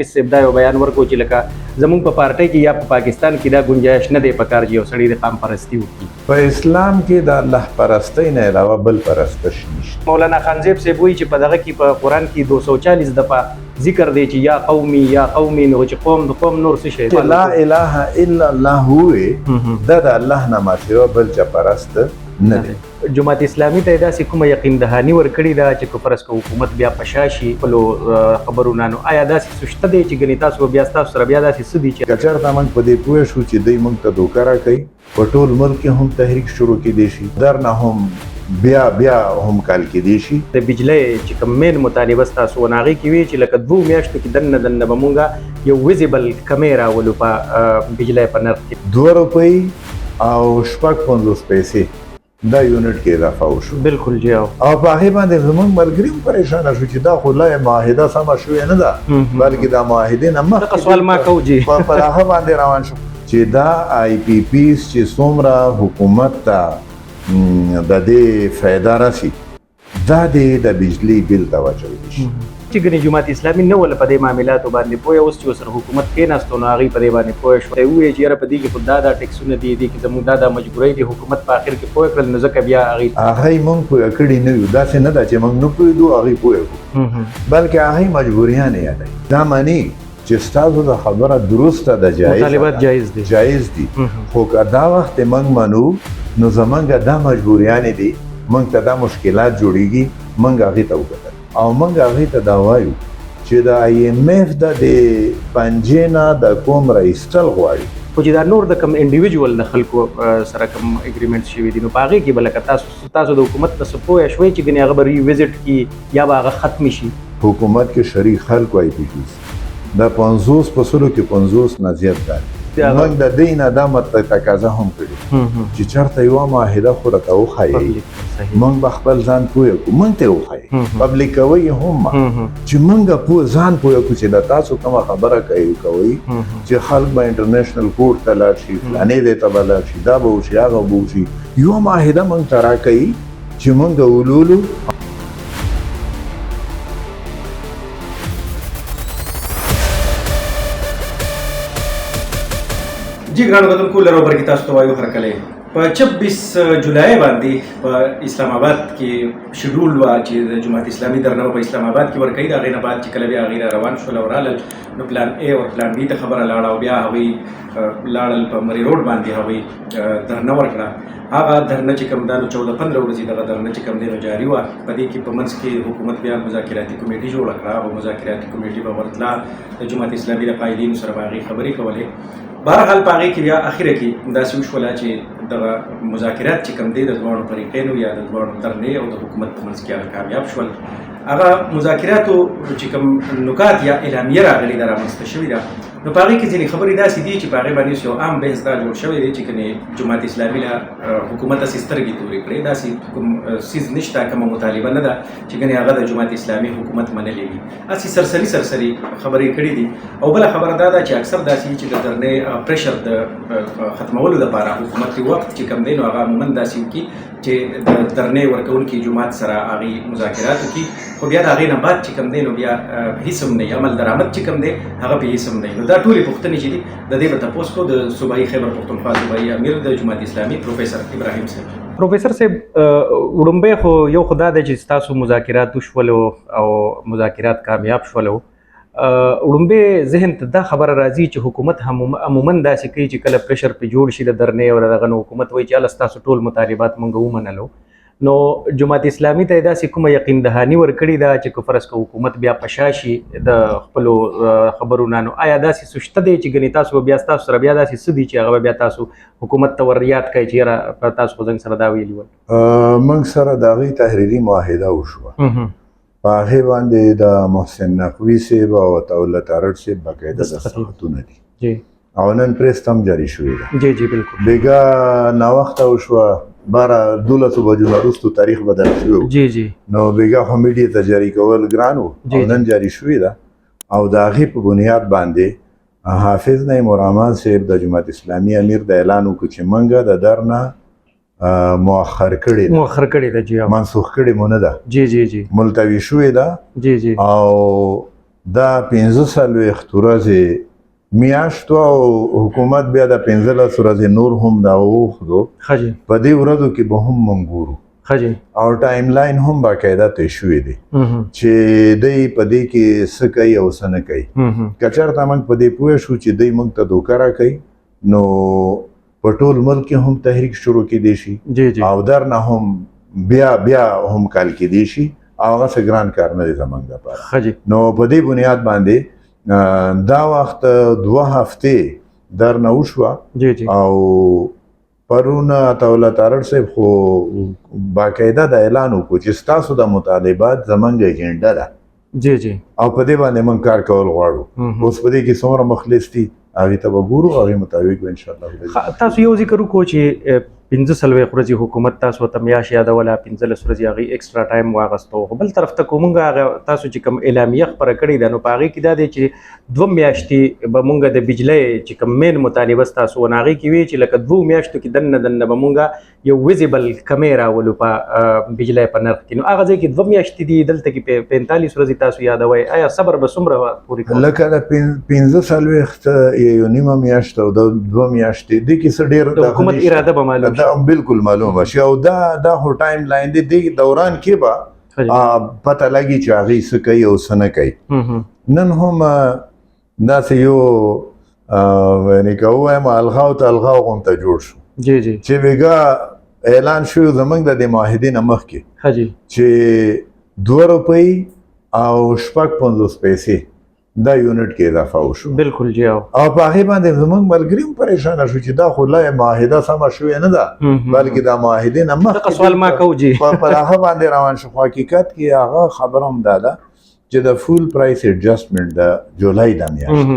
صاحب دا یو بیان ورکړو چې لکه زمونږ په پارټۍ کې یا په پاکستان کې دا گنجایش نه دی پکار چې یو سړی د قام پرستی وکړي. په اسلام کې د الله پرستۍ نه علاوه بل پرستش نشته. مولانا خانزیب صاحب وایي چې په دغه کې په قرآن کې 240 دفعه ذکر دی چې یا قومي یا قومي، نو چې قوم د قوم نور څه شی لا اله الا الله وې دا د الله نه ما سوا بل چا پرست نه دی. جماعت اسلامي ته داسې کومه یقین دهاني ورکړې ده چې فرض کو حکومت بیا پشاشي خپلو خبرونه، نو آیا داسې سوچته دی چې ګنې تاسو بیا ستاسو سره بیا داسې څه دي چې که چېرته موږ په دې پوه شو چې دوی موږ ته دوکه راکوي، په ټول ملک کې هم تحریک شروع کېدی شي، درنه هم بیا هم کال کېدی شي. د بجلی چې کوم مین مطالبه ستاسو ونه هغې کې وي چې لکه 2 میاشتو کې دننه به مونږ یو ویزیبل کمۍ راولو په بجلی په نرخ کې 2 روپۍ او 50 پیسې دا یونټ کې اضافه وشو. بالکل جی. او په هغې باندې زموږ ملګري هم پریشانه شو چې دا خو لا معاهده سمه شوې نه ده، بلکې دا معاهدې نه مخکې سوال ما کوو جی په هغه باندې روان شو چې دا آی پی پیز چې څومره حکومت ته د دې فایده رسي دا د بجلی بل ته واچولی شي. چې ګنې جماعت اسلامي نه وله په دې معاملاتو باندې پوهه، اوس چې ورسره حکومت کېناستو نو هغوی په دې باندې پوه شو، وویل چې یاره په دې کې خو دا ټیکسونه دي، دې کې زموږ دا مجبورۍ دي، حکومت په آخر کې پوه کړل، نو ځکه بیا هغوی موږ پوه کړي نه یو. داسې نه ده چې موږ نه پوهېدو هغوی پوه کړو، بلکې هغوی مجبوریانې یادوي. دا معنی چې ستاسو د خبره درسته ده، مطالبات جایز دي، خو که دا وخت موږ منو نو زموږ دا مجبوریانې دي، موږ ته دا مشکلات جوړېږي، موږ هغې ته وکتل او موږ هغې ته دا وایو چې د آی ایم ایف د پنجې نه د کوم رایستل غواړي، خو چې دا نور د کوم انډیویجوال د خلکو سره کوم اګریمنټ شوي دي، نو په هغې کې به لکه تاسو د حکومت نه څه پوه شوئ چې ګنې هغه به ریویزټ کړي یا به هغه ختم شي. حکومت کې شریک خلکو آی پی پیز د 50 په سلو کې 50 نه زیات ده. موږ د دې نه دا تقاضا هم کړې چې چېرته یوه معاهده خو راته وښایي، موږ به خپل ځان پوه کړو، موږ ته وښایي، پبلیکوي هم چې موږ ځان پوه کړو چې د تاسو کومه خبره کوئ چې خلک به انټرنیشنل کورټ ته لاړ شي، فلانې ځای ته به لاړ شي، دا به وشي هغه به وشي. یوه معاهده موږ ته راکوي چې موږ ولولو. جی ګرانو کتونکو لرو برکې تاسو ته وایو هرکلی په 26 جولای باندې په اسلام آباد کې شیډول وه چې د جماعت اسلامي درنه په اسلام آباد کې ورکوي. د هغې نه بعد چې کله بیا هغوی را روان شول او رالل، نو پلان اے او پلان بي ته خبره لاړه او بیا هغوی لاړل په مری روډ باندې هغوی درنه ورکړه. هغه درنه چې کوم دا نو 14-15 ورځې دغه درنه چې کوم دی نو جاري وه. په دې کې په منځ کې حکومت بیا مذاکراتي کمیټي جوړه کړه او مذاکراتي کمیټي به ورتله د جماعت اسلامي د قایدینو سره به هغې خبرې کولې. بهرحال په هغې کې بیا اخره کې داسې وشوله چې دغه مذاکرات چې کوم دی د دواړو فریقینو یا د دواړو درنې او د حکومت په منځ کې هغه کامیاب شول. هغه مذاکراتو چې کوم نکات یا اعلامیه راغلې ده رامنځته شوې ده، نو په هغې کې ځینې خبرې داسې دي چې په هغې باندې یو عام بحث دا جوړ شوی دی چې کنې جماعت اسلامي له حکومت هسې سترګې تورې کړې، داسې کوم څیز نشته، کومه مطالبه نه ده چې کنې هغه د جماعت اسلامي حکومت منلې وي، هسې سرسري خبرې کړې دي. او بله خبره دا ده چې اکثر داسې چې د درنې پریشر د ختمولو دپاره حکومت وخت چې کوم دی نو هغه عموما داسې وکړي چې د درنې ورکوونکي جماعت سره هغې مذاکرات وکړي، خو بیا د هغې نه بعد چې کوم دی نو بیا هېڅ هم نه وي، عمل درآمد چې کوم دی هغه په هېڅ هم نه وي. نو دا ټولې پوښتنې چې دي د دې به تپوس کوو د صوبایي خیبر پښتونخوا صوبایي امیر د جماعت اسلامي پروفیسر ابراهیم صاحب. پروفیسر صاحب وړومبی خو یو خو دا دی چې ستاسو مذاکرات وشولو او مذاکرات کامیاب شولو، وړومبی ذهن ته دا خبره راځي چې حکومت عموما داسې کوي چې کله پریشر پې جوړ شي د درنې او دغه نو حکومت وایي چې هله ستاسو ټول مطالبات مونږ ومنلو. نو جماعت اسلامي ته داسې کومه یقین دهاني ورکړې ده چې فرض که حکومت بیا پشا شي د خپلو خبرونه، نو آیا داسې سوچته دی چې ګنې تاسو بیا ستاسو سره بیا داسې څه دي چې هغه بیا تاسو حکومت ته ور یاد کړئ چې یاره تاسو خو زنګ سره دا ویلي ول؟ موږ سره د هغې تحریري معاهده وشوه، په هغې باندې د محسن نقوي صاحب او عطاالله تارړ صاحب باقاعده دستخطونه دي او نن پریس هم جاري شوې ده. جی جی بالکل. بیګا ناوخته وشوه، 12 بجو نه وروستو تاریخ بدل شوی و. جی جی. نو بیګا خو میډیا ته جاري کول ګران و او نن جاري شوې ده او د هغې په بنیاد باندې حافظ نعیم الرحمن صاحب د جماعت اسلامي امیر د اعلان وکړو چې موږ د درنه مؤخر کړې ده، جی منسوخ کړې مو نه ده، جی جی جی ملتوي شوې ده، جی جی، او دا 45 ورځې میاشتو او حکومت بیا د 15 ورځې نور هم دا وخدو ښه جي په دې ورځو کې به هم موږ ګورو ښه جي او ټایم لاین هم باقاعده طی شوی دی چې دی په دې کې څه کوي او څه نه کوي که چېرته موږ په دې پوه شو چې دی موږ ته دوکه راکوي نو په ټول ملک کې هم تحریک شروع کېدی شي جی جی او درنه هم بیا هم کال کېدی شي او هغه څه ګران کار نه دی زموږ دپاره ښه جي نو په دې بنیاد باندې دا وخت 2 هفتې درنه وشوه جی جی او پرون عطاالله تارړ صاحب خو باقاعده د اعلان وکړو چې ستاسو د مطالبات زموږ ایجنډا ده جی جی او په دې باندې موږ کار کول غواړو اوس په دې کې څومره مخلص دي هغې ته به ګورو هغې مطابق به انشاءالله تاسو یو ذکر وکړو چې 15 ورځې حکومت تاسو ته میاشت یادوله 15 ورځې هغې ایکسټرا ټایم واغستو خو بل طرف ته کو مونږ هغه تاسو چې کوم اعلامیه خپره کړې ده نو په هغې کې دا دی چې 2 میاشتې به مونږ د بجلۍ چې کوم مین مطالبه ستاسو و نو هغې کې وي چې لکه 2 میاشتو کې دننه به مونږ یو ویزیبل کمی راولو په بجلۍ په نرخ کې نو هغه ځای کې 2 میاشتې دي دلته کې 45 ورځې تاسو یادوئ آیا صبر به څومره پورې کوئ لکه د 15 یو نیمه میاشت او د 2 میاشتې دې کې څه ډېر د حکومت اراده به معلوم دا بالکل معلومه شي او دا خو ټایم لاین دی دې دوران کې به پته لګي چې هغې څه کوي او څه نه کوي نن هم داسې یو یعنې که ووایم الغاو ته الغاو غونته جوړ شو جی جی چې بېګا اعلان شوی زموږ د دې معاهدې نه مخکې ښه جي چې 2 روپۍ او 50 پیسې دا یونټ کې اضافه وشو بالکل جی او په هغې باندې زموږ ملګري هم پریشانه شو چې دا خو لا معاهده سمه شوې نه ده بلکې دا معاهدې نه دغه سوال ما کوو جی په هغه باندې روان شو خو حقیقت کې هغه خبره هم دا ده چې د فول پرایس ایډجسټمنټ د جولای د میاشت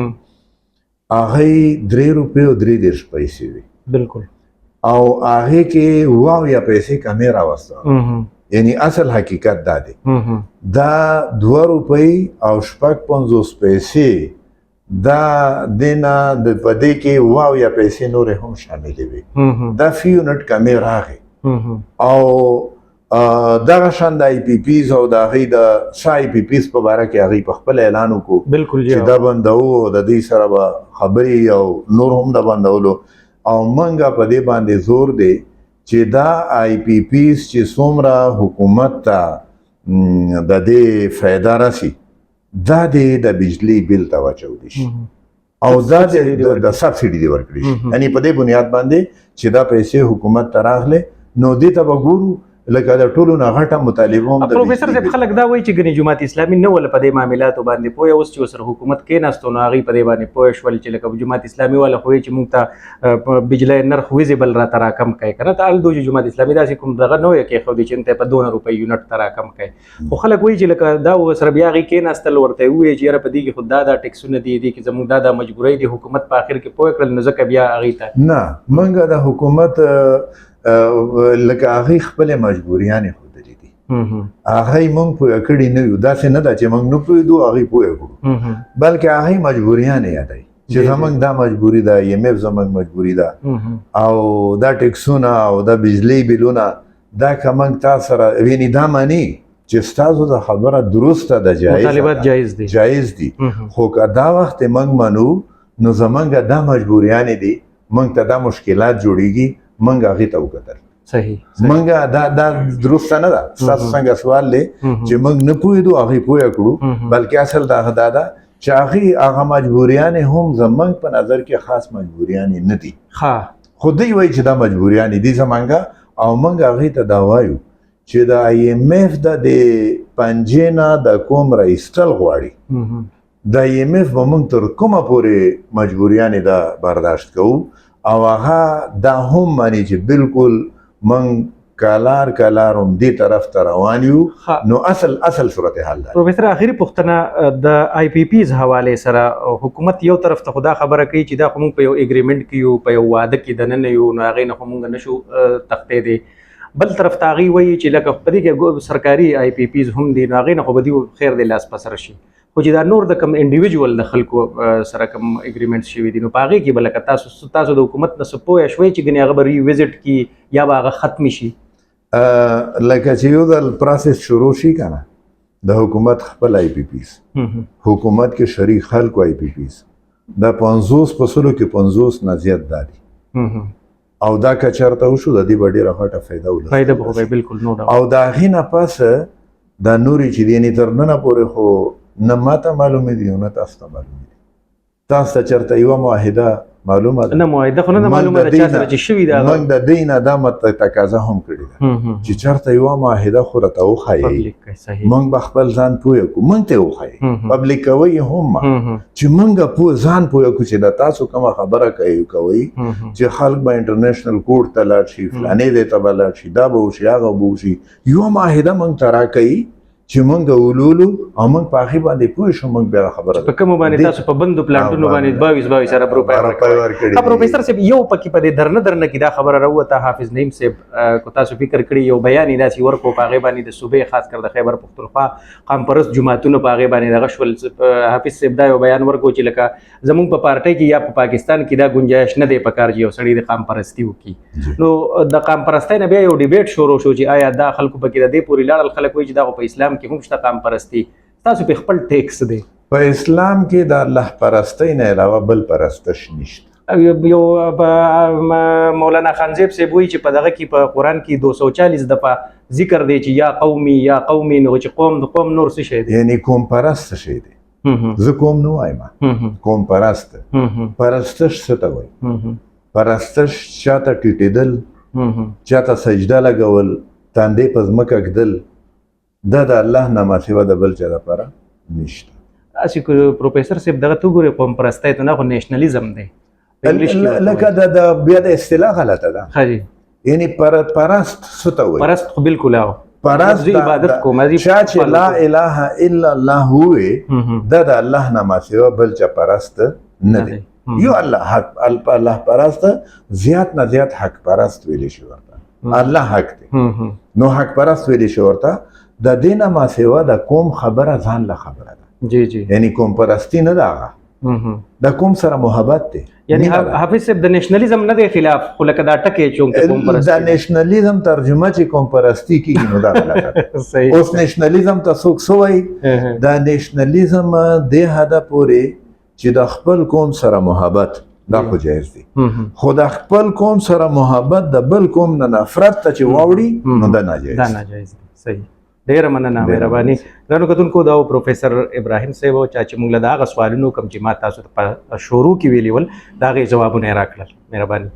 هغې 3 روپۍ او 33 پیسې وي بالکل او هغې کې 72 پیسې کمې راوسته یعنی اصل حقیقت دا دی دا 2 روپۍ او 50 پیسې دا دینا د پدې کې 72 پیسې نورې هم شاملې وي دا فی یونټ کمې راغی او دغه شان د آی پی پیز او د هغې د څه آی پی پیز په باره کې هغې په خپل اعلان وکړو بالکل چې دا بندوو د دوی سره به خبرې او نور هم د بندولو او موږ په دې باندې زور دی چې دا آی پی پیز چې څومره حکومت ته د دې فایده راسي دا د بجلی بل ته واچولی شي او دا د سبسیډي دی ورکړي شي یعنې په دې بنیاد باندې چې دا پیسې حکومت ته راغلې نو دې ته به ګورو لکه د ټولو نه غټه مطالبه هم پروفیسر صاحب خلک دا وایي چې ګنې جماعت اسلامي نه وله په دې معاملاتو باندې پوهه اوس چې ورسره حکومت کېناستو نو هغوی په دې باندې پوه شول چې لکه جماعت اسلامي والا خو چې موږ ته بجلی نرخ ویزیبل راته راکم کوي که نه ته هلته چې جماعت اسلامي داسې کوم دغه نه وی کېښودي چې انته په 2 روپۍ یونټ ته راکم کوي خو خلک وایي چې لکه دا ورسره بیا هغوی کېناستل ورته یې ووایي چې یاره په دې کې خو دا ټیکسونه دي دې کې زموږ دا مجبورۍ دي حکومت په آخر کې پوه کړل نو ځکه بیا هغوی ته نه موږ د حکومت لکه هغوی خپلې مجبوریانې ښودلې دي هغوی موږ پوه کړي نه یو داسې نه ده چې موږ نه پوهېدو هغوی پوه کړو بلکې هغوی مجبوریانې یادوي چې زموږ دا مجبوري ده ای ایم ایف زموږ مجبوري ده او دا ټیکسونه او دا بجلی بلونه دا که موږ تا سره ویني دا معنی چې ستاسو د خبره درسته ده مطالبات جایز دي خو که دا وخت موږ منو نو زموږ دا مجبوریانې دي موږ ته دا مشکلات جوړیږي موږ هغې ته وکتل صحیح موږ دا درسته نه ده ستاسو څنګه سوال دی چې موږ نه پوهېدو هغې پوه کړو بلکې اصل دا دا ده چې هغې هغه مجبوریانې هم زموږ په نظر کې خاص مجبوریانې نه دي خو دوی وایي چې دا مجبوریانې دي زموږ او موږ هغې ته دا وایو چې د آی ایم ایف د پنجې نه د کوم رایستل غواړي د آی ایم ایف به موږ تر کومه پورې مجبوریانې دا برداشت کوو او هغه دا هم معنی چې بالکل موږ کالار هم دې طرف ته روان یو نو اصل صورتحال ده پروفیسر آخري پوښتنه د آی پی پیز حوالې سره حکومت یو طرف ته خو دا خبره کوي چې دا خو موږ په یو اګریمنټ کې یو په یو واده کې دننه یو نو هغې نه خو موږ نشو تختېدی بل طرف ته هغوی وایي چې لکه په دې کې سرکاري آی پی پیز هم دي نو هغې نه خو به دوی خیر دی لاس په سر شي خو چې دا نور د کوم انډیویجوال د خلکو سره کوم اګریمنټ شوي دي نو په هغې کې به لکه تاسو د حکومت نه څه پوه شوئ چې ګنې هغه به ریویزټ کړي یا به هغه ختمې شي لکه چې یو ځل پروسس شروع شي که نه د حکومت خپل آی پی پیس حکومت کې شریک خلکو آی پی پیس دا 50 فصلو کې 50 نه زیات دادي او دا که چېرته وشو د دې به ډېره غټه فایده به وکړي بالکل نو ډاوټ. او د هغې نه پسه دا نورې چې دي یعنې تر ننه پورې خو نه ماته معلومې دي او نه تاسو ته معلومې دي. تاسو ته چېرته یوه معاهده معلومه ده؟ نه معاهده خو نه معلومه ده چا سره چې شوي ده. موږ د دې نه دا تقاضا هم کړې ده چې چېرته یوه معاهده خو راته وښایي موږ به خپل ځان پوه کړو موږ ته یې وښایي پبلیکوي هم چې موږ ځان پوه کړو چې د تاسو کومه خبره کوئ چې خلک به انټرنیشنل کورټ ته لاړ شي فلانې ځای ته به لاړ شي دا به وشي هغه به وشي یوه معاهده موږ ته راکوي چې موږ ولولو او موږ په هغې باندې پوه شو موږ بیا خبره په کومو باندې تاسو په بندو پلانټونو باندې 22 ارب روپۍ ورکړي. پروفیسر صاحب یو پکې په دې درنه کې دا خبره راوته حافظ نعیم صاحب کو تاسو فکر کړی یو بیان یې داسې ورکو په هغې باندې د صوبې خاص کر د خیبر پښتونخوا قام پرست جماعتونو په هغې باندې دغه شول. حافظ صاحب دا یو بیان ورکو چې لکه زموږ په پارټۍ کې یا په پاکستان کې دا ګنجایش نه دی پکار چې یو سړی د قام پرستي وکړي. نو د قام پرستۍ نه بیا یو ډیبیټ شروع شو چې آیا دا خلکو پکې د دې پورې لاړل خلک وایي چې دا په اسلام کې هم شته قام پرستي تاسو په خپل ټیکس دی په اسلام کې د الله پرستۍ نه علاوه بل پرستش نشته. یو مولانا خانزیب صاحب وایي چې په دغه کې په قرآن کې 240 دفعه ذکر دی چې یا قومي یا قومي نو چې قوم د قوم نور څه شی دی یعنی قوم پرست شی دی زه قوم نه وایم قوم پرست پرستش څه ته وایي پرستش چاته ټیټېدل چاته سجده لګول تاندې په ځمکه ږدل دا د الله نه ما سوا د بل چا دپاره نشته. اسې پروفیسر صاحب دغه ته ګورې قوم پرستی ته نه خو نیشنلیزم دی لکه د بیا د اصطلاح غلطه ده یعنی پرست څه ته وایي پرست خو بالکل هغه پرست عبادت کوم چا چې لا اله الا الله ووایي دا د الله نه ما سوا بل چا پرست نه دی. یو الله پرست زیات نه زیات حق پرست ویلی شي ورته الله حق دی نو حق پرست ویلی شي ورته د دې نه ما سوا د قوم خبره ځان له خبره ده جی جی یعنی قوم پرستی نه ده هغه د قوم سره محبت دی. یعنی حافظ صاحب د نیشنلیزم نه دی خلاف خو لکه دا ټکی چونکه قوم پرستی د نیشنلیزم ترجمه چې قوم پرستی کېږي نو دا غلطه صحیح. اوس نیشنلیزم ته څوک څه وایي د نیشنلیزم دې حده پورې چې د خپل قوم سره محبت دا خو جایز دی خو د خپل قوم سره محبت د بل قوم نه نفرت ته چې واوړي نو دا ناجایز دی. صحیح ډیره مننه مهرباني. ګرانو کتونکو دا پروفیسر ابراهیم صاحب چې موږ له هغه سوالونو کوم چې ما تاسو ته په شروع کې ویلي ول د هغې ځوابونه یې راکړل. مهرباني.